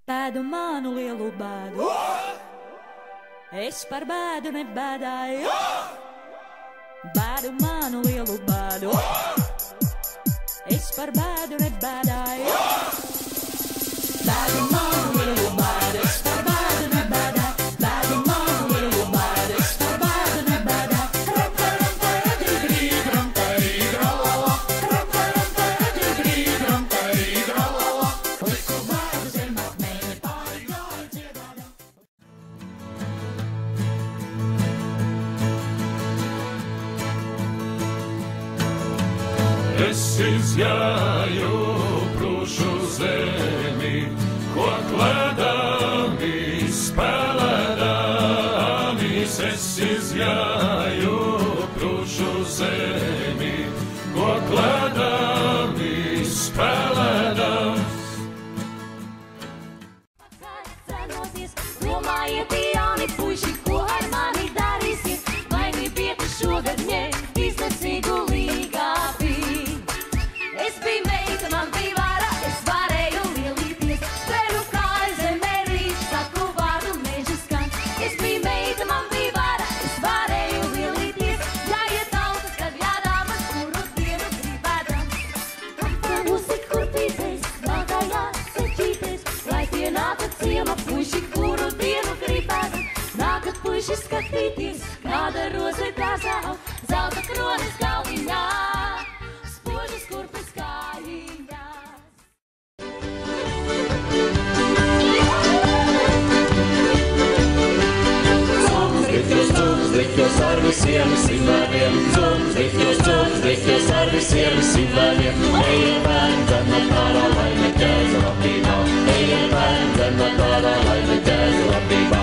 Pēdu manu lielu bēdu. Es par bēdu nebēdāju. Bēdu manu lielu bēdu. Es par bēdu nebēdāju. Bēdu manu lielu bēdu. Es par bēdu nebēdāju. Bēdu manu lielu bēdu. Es par bēdu nebēdāju. Liku bēdu zem akmeņa pāri gāju dziedādam. Es izgāju prūšu zemi, ko klēdami spēlēdāmis. Es izgāju prūšu zemi, ko klēdami spēlēdāmis. Cenoties, domājiet, jauni puiši, ko ar mani darīsiet? Vai gribiet šogad ņemt iznācīgu līgā bija? Es biju meita, man bija vara, es varēju lielīties. Spēru kāju zemē rīt, saku vārdu meža skan. Es biju meita, man bija vara, es varēju lielīties. Jāiet tautas, kad jādāmas, kuru dienu gribēdams. Mūsi kurpīties, nākājās sečīties, lai tie nākat ciema puiši, kuru dienu gribēdams. Nākat puiši skatīties, kāda roze dārzā, zelta kronis galviņā, spožas kurpes kājiņās. Zumzliķos ar visiem simvēriem, zumzliķos ar visiem simvēriem. Ejam bērni, zem no tālā, lai neķēza labībā. Ejam bērni, zem no tālā, lai neķēza labībā.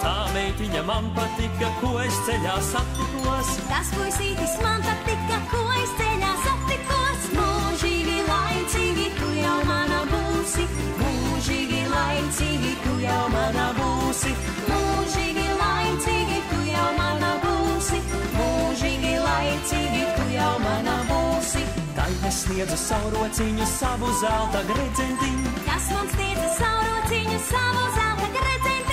Tā meitiņa man patika, ko es ceļā satikos. Tas puisītis man patika, ko es ceļā satikos. Mūžīgi laicīgi, tu jau mana būsi. Mūžīgi laicīgi, tu jau mana būsi. Mūžīgi laicīgi, tu jau mana būsi. Mūžīgi laicīgi, tu jau mana būsi. Tai es sniedzu savu rociņu, savu zelta gredzentiņu. Kas man sniedza savu rociņu, savu zelta gredzentiņu.